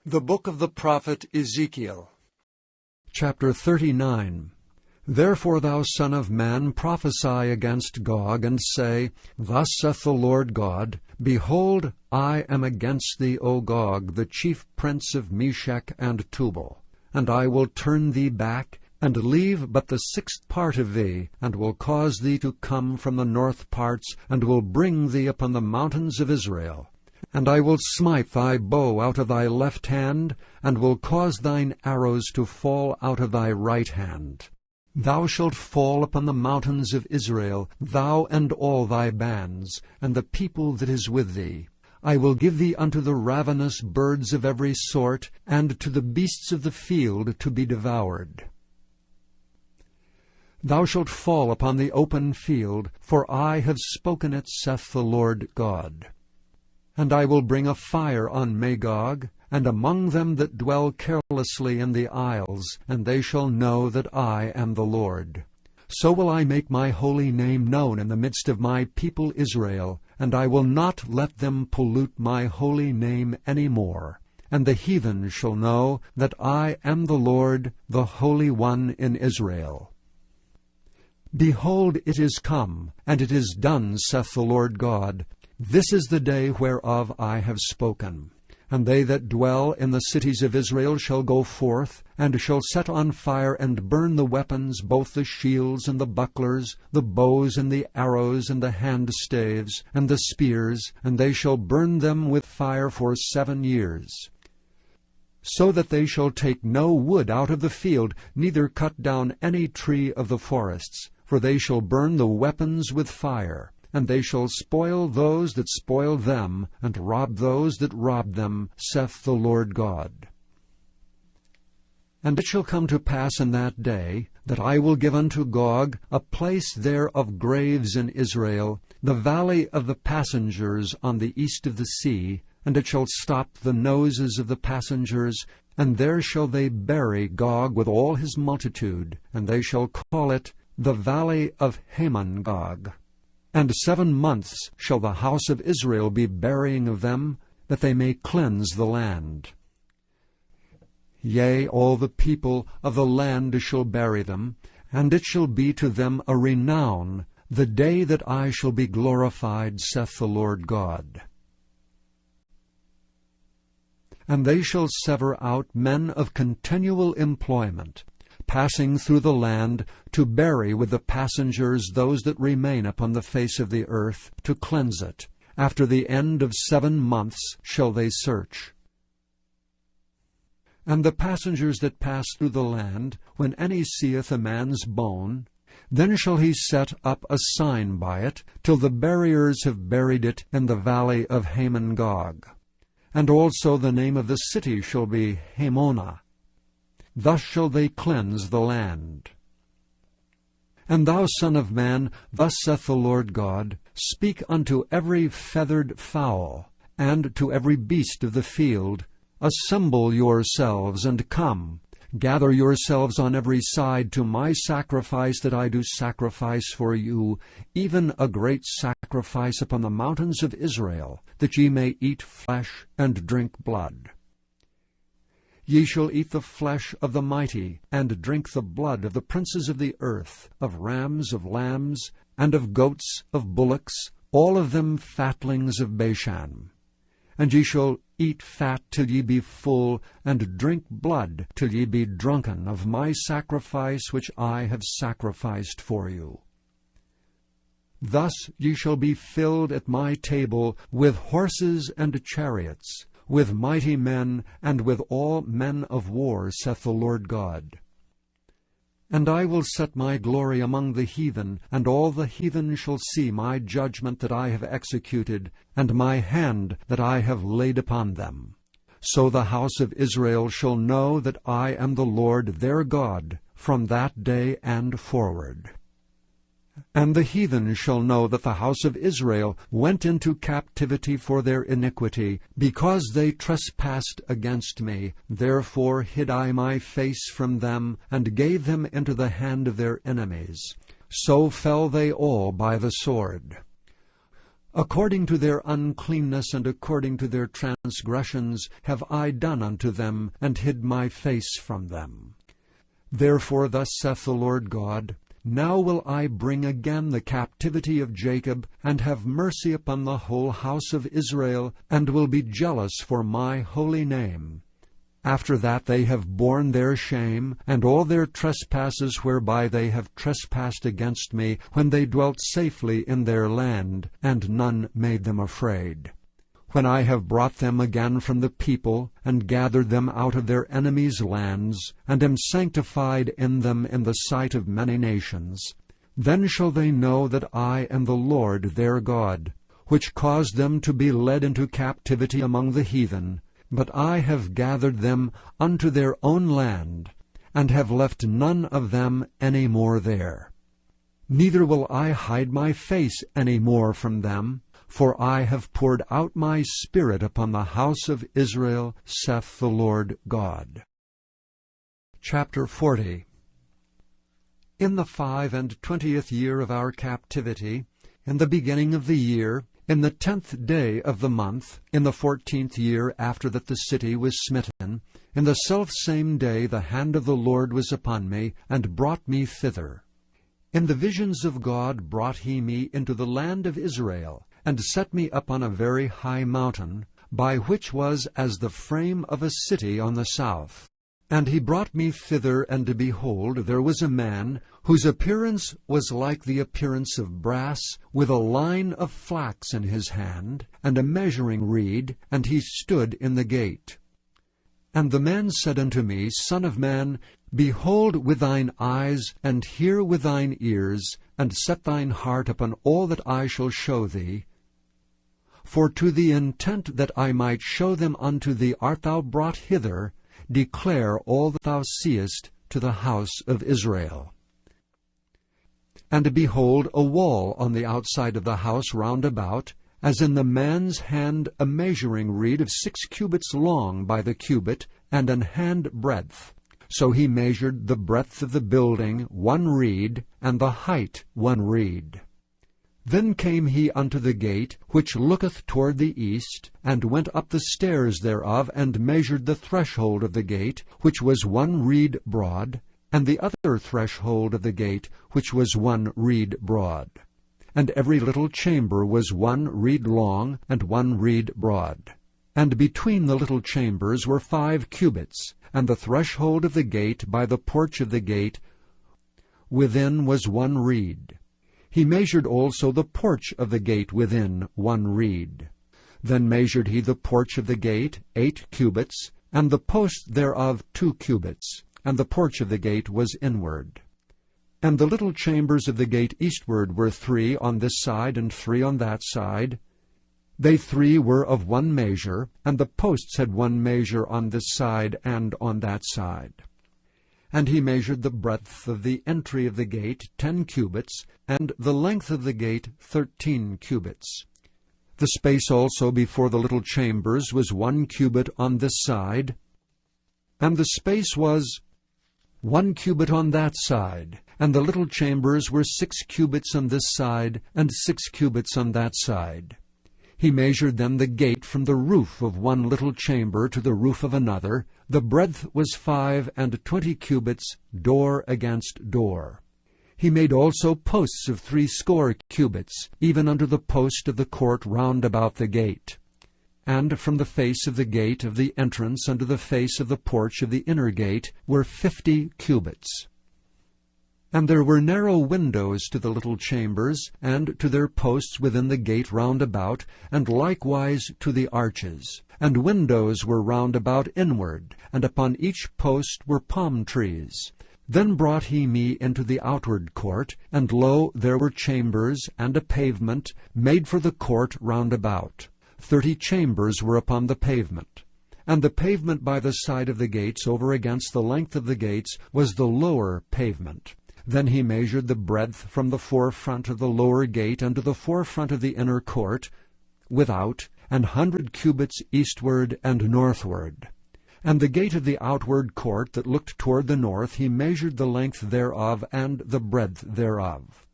The book of the prophet Ezekiel. Chapter 39. Therefore, thou son of man, prophesy against Gog, and say, Thus saith the Lord God, Behold, I am against thee, O Gog, the chief prince of Meshech and Tubal. And I will turn thee back, and leave but the 6th part of thee, and will cause thee to come from the north parts, and will bring thee upon the mountains of Israel. And I will smite thy bow out of thy left hand, and will cause thine arrows to fall out of thy right hand. Thou shalt fall upon the mountains of Israel, thou and all thy bands, and the people that is with thee. I will give thee unto the ravenous birds of every sort, and to the beasts of the field to be devoured. Thou shalt fall upon the open field, for I have spoken it, saith the Lord God. And I will bring a fire on Magog, and among them that dwell carelessly in the isles, and they shall know that I am the Lord. So will I make my holy name known in the midst of my people Israel, and I will not let them pollute my holy name any more. And the heathen shall know that I am the Lord, the Holy One in Israel. Behold, it is come, and it is done, saith the Lord God. This is the day whereof I have spoken. And they that dwell in the cities of Israel shall go forth, and shall set on fire and burn the weapons, both the shields and the bucklers, the bows and the arrows and the handstaves, and the spears, and they shall burn them with fire for 7 years. So that they shall take no wood out of the field, neither cut down any tree of the forests, for they shall burn the weapons with fire. And they shall spoil those that spoil them, and rob those that rob them, saith the Lord God. And it shall come to pass in that day, that I will give unto Gog a place there of graves in Israel, the valley of the passengers on the east of the sea, and it shall stop the noses of the passengers, and there shall they bury Gog with all his multitude, and they shall call it the valley of Hamon-Gog. And 7 months shall the house of Israel be burying of them, that they may cleanse the land. Yea, all the people of the land shall bury them, and it shall be to them a renown, the day that I shall be glorified, saith the Lord God. And they shall sever out men of continual employment, passing through the land, to bury with the passengers those that remain upon the face of the earth, to cleanse it. After the end of 7 months shall they search. And the passengers that pass through the land, when any seeth a man's bone, then shall he set up a sign by it, till the buriers have buried it in the valley of Hamon-Gog. And also the name of the city shall be Hamonah. Thus shall they cleanse the land. And thou, son of man, thus saith the Lord God, Speak unto every feathered fowl, and to every beast of the field, Assemble yourselves, and come, gather yourselves on every side to my sacrifice that I do sacrifice for you, even a great sacrifice upon the mountains of Israel, that ye may eat flesh and drink blood. Ye shall eat the flesh of the mighty, and drink the blood of the princes of the earth, of rams, of lambs, and of goats, of bullocks, all of them fatlings of Bashan. And ye shall eat fat till ye be full, and drink blood till ye be drunken of my sacrifice which I have sacrificed for you. Thus ye shall be filled at my table with horses and chariots, with mighty men, and with all men of war, saith the Lord God. And I will set my glory among the heathen, and all the heathen shall see my judgment that I have executed, and my hand that I have laid upon them. So the house of Israel shall know that I am the Lord their God, from that day and forward. And the heathen shall know that the house of Israel went into captivity for their iniquity, because they trespassed against me. Therefore hid I my face from them, and gave them into the hand of their enemies. So fell they all by the sword. According to their uncleanness and according to their transgressions have I done unto them, and hid my face from them. Therefore thus saith the Lord God, Now will I bring again the captivity of Jacob, and have mercy upon the whole house of Israel, and will be jealous for my holy name. After that they have borne their shame, and all their trespasses whereby they have trespassed against me, when they dwelt safely in their land, and none made them afraid. When I have brought them again from the people, and gathered them out of their enemies' lands, and am sanctified in them in the sight of many nations, then shall they know that I am the Lord their God, which caused them to be led into captivity among the heathen, but I have gathered them unto their own land, and have left none of them any more there. Neither will I hide my face any more from them, for I have poured out my Spirit upon the house of Israel, saith the Lord God. Chapter 40. In the 25th year of our captivity, in the beginning of the year, in the 10th day of the month, in the 14th year after that the city was smitten, in the selfsame day the hand of the Lord was upon me, and brought me thither. In the visions of God brought he me into the land of Israel, and set me up on a very high mountain, by which was as the frame of a city on the south. And he brought me thither, and behold, there was a man, whose appearance was like the appearance of brass, with a line of flax in his hand, and a measuring reed, and he stood in the gate. And the man said unto me, Son of man, behold with thine eyes, and hear with thine ears, and set thine heart upon all that I shall show thee. For to the intent that I might show them unto thee art thou brought hither, declare all that thou seest to the house of Israel. And behold, a wall on the outside of the house round about, as in the man's hand a measuring reed of 6 cubits long by the cubit, and an hand breadth. So he measured the breadth of the building 1 reed, and the height 1 reed. Then came he unto the gate, which looketh toward the east, and went up the stairs thereof, and measured the threshold of the gate, which was 1 reed broad, and the other threshold of the gate, which was 1 reed broad. And every little chamber was 1 reed long, and 1 reed broad. And between the little chambers were 5 cubits, and the threshold of the gate by the porch of the gate within was 1 reed. He measured also the porch of the gate within 1 reed. Then measured he the porch of the gate 8 cubits, and the post thereof 2 cubits, and the porch of the gate was inward. And the little chambers of the gate eastward were 3 on this side and 3 on that side. They 3 were of 1 measure, and the posts had 1 measure on this side and on that side. And he measured the breadth of the entry of the gate 10 cubits, and the length of the gate 13 cubits. The space also before the little chambers was 1 cubit on this side, and the space was 1 cubit on that side, and the little chambers were 6 cubits on this side, and 6 cubits on that side. He measured then the gate from the roof of 1 little chamber to the roof of another. The breadth was 25 cubits, door against door. He made also posts of 60 cubits, even unto the post of the court round about the gate. And from the face of the gate of the entrance unto the face of the porch of the inner gate were 50 cubits. And there were narrow windows to the little chambers, and to their posts within the gate round about, and likewise to the arches. And windows were round about inward, and upon each post were palm trees. Then brought he me into the outward court, and lo, there were chambers, and a pavement, made for the court round about. 30 chambers were upon the pavement. And the pavement by the side of the gates over against the length of the gates was the lower pavement. Then he measured the breadth from the forefront of the lower gate unto the forefront of the inner court, without, 100 cubits eastward and northward. And the gate of the outward court that looked toward the north he measured the length thereof and the breadth thereof.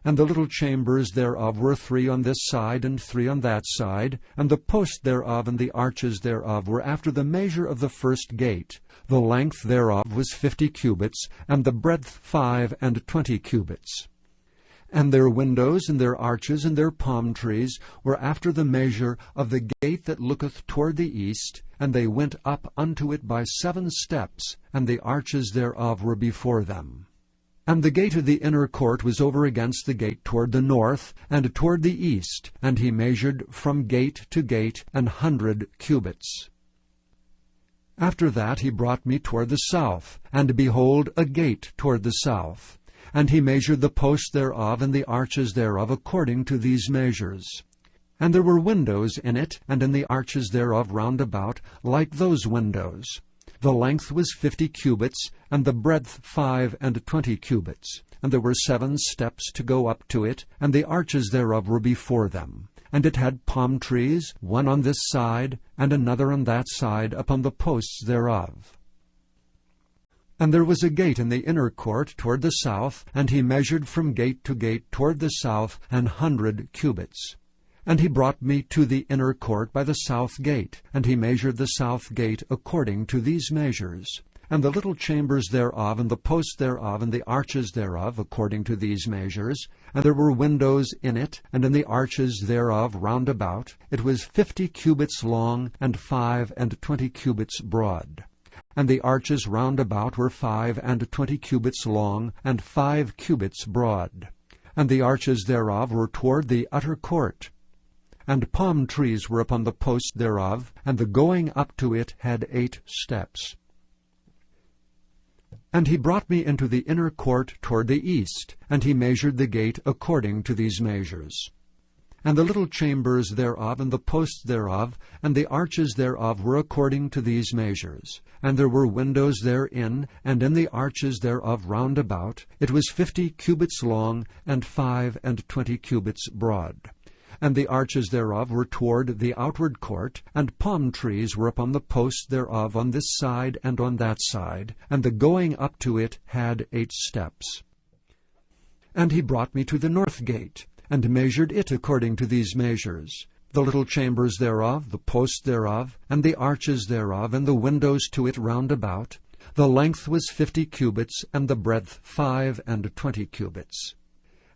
And the little chambers thereof were 3 on this side and 3 on that side, and the post thereof and the arches thereof were after the measure of the first gate. The length thereof was 50 cubits, and the breadth 25 cubits. And their windows and their arches and their palm trees were after the measure of the gate that looketh toward the east, and they went up unto it by 7 steps, and the arches thereof were before them. And the gate of the inner court was over against the gate toward the north, and toward the east, and he measured from gate to gate 100 cubits. After that he brought me toward the south, and behold, a gate toward the south. And he measured the posts thereof and the arches thereof according to these measures. And there were windows in it, and in the arches thereof round about, like those windows. The length was 50 cubits, and the breadth 25 cubits. And there were 7 steps to go up to it, and the arches thereof were before them. And it had palm trees, one on this side, and another on that side, upon the posts thereof. And there was a gate in the inner court toward the south, and he measured from gate to gate toward the south 100 cubits. And he brought me to the inner court by the south gate, and he measured the south gate according to these measures. And the little chambers thereof, and the posts thereof, and the arches thereof, according to these measures. And there were windows in it, and in the arches thereof round about. It was 50 cubits long, and 25 cubits broad. And the arches round about were 25 cubits long, and 5 cubits broad. And the arches thereof were toward the utter court. And palm trees were upon the posts thereof, and the going up to it had 8 steps. And he brought me into the inner court toward the east, and he measured the gate according to these measures. And the little chambers thereof, and the posts thereof, and the arches thereof were according to these measures. And there were windows therein, and in the arches thereof round about. It was 50 cubits long, and 25 cubits broad. And the arches thereof were toward the outward court, and palm trees were upon the posts thereof on this side and on that side, and the going up to it had 8 steps. And he brought me to the north gate, and measured it according to these measures. The little chambers thereof, the posts thereof, and the arches thereof, and the windows to it round about. The length was 50 cubits, and the breadth 25 cubits.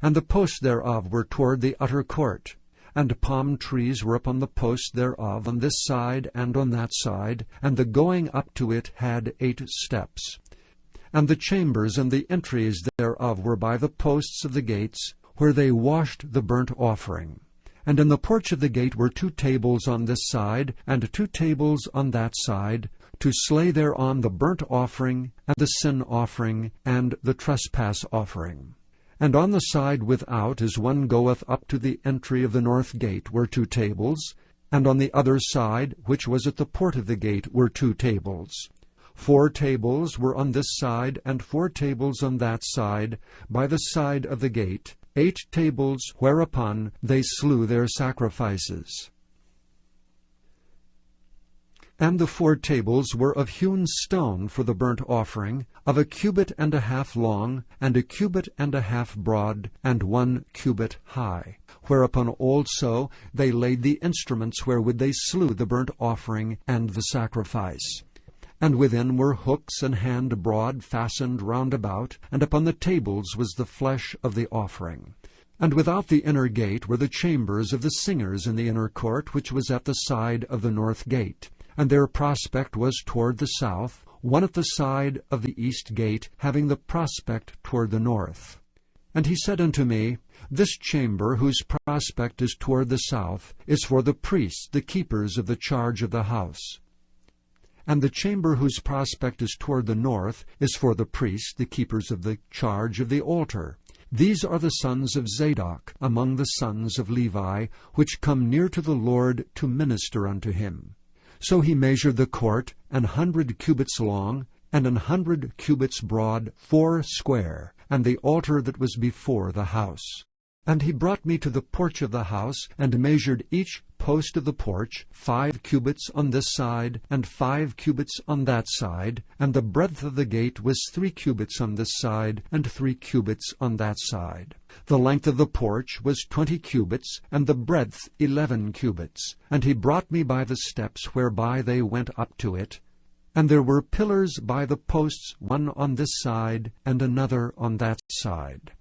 And the posts thereof were toward the utter court. And palm trees were upon the posts thereof on this side and on that side, and the going up to it had 8 steps. And the chambers and the entries thereof were by the posts of the gates, where they washed the burnt offering. And in the porch of the gate were 2 tables on this side, and 2 tables on that side, to slay thereon the burnt offering, and the sin offering, and the trespass offering. And on the side without, as one goeth up to the entry of the north gate, were 2 tables, and on the other side, which was at the port of the gate, were 2 tables. 4 tables were on this side, and 4 tables on that side, by the side of the gate, 8 tables whereupon they slew their sacrifices. And the 4 tables were of hewn stone for the burnt offering, of 1.5 cubits long, and 1.5 cubits broad, and 1 cubit high. Whereupon also they laid the instruments wherewith they slew the burnt offering and the sacrifice. And within were hooks an hand broad fastened round about, and upon the tables was the flesh of the offering. And without the inner gate were the chambers of the singers in the inner court, which was at the side of the north gate. And their prospect was toward the south, one at the side of the east gate, having the prospect toward the north. And he said unto me, This chamber, whose prospect is toward the south, is for the priests, the keepers of the charge of the house. And the chamber whose prospect is toward the north is for the priests, the keepers of the charge of the altar. These are the sons of Zadok, among the sons of Levi, which come near to the Lord to minister unto him. So he measured the court 100 cubits long, and 100 cubits broad, 4 square, and the altar that was before the house. And he brought me to the porch of the house, and measured each post of the porch, 5 cubits on this side, and 5 cubits on that side, and the breadth of the gate was 3 cubits on this side, and 3 cubits on that side. The length of the porch was 20 cubits, and the breadth 11 cubits. And he brought me by the steps whereby they went up to it. And there were pillars by the posts, one on this side, and another on that side.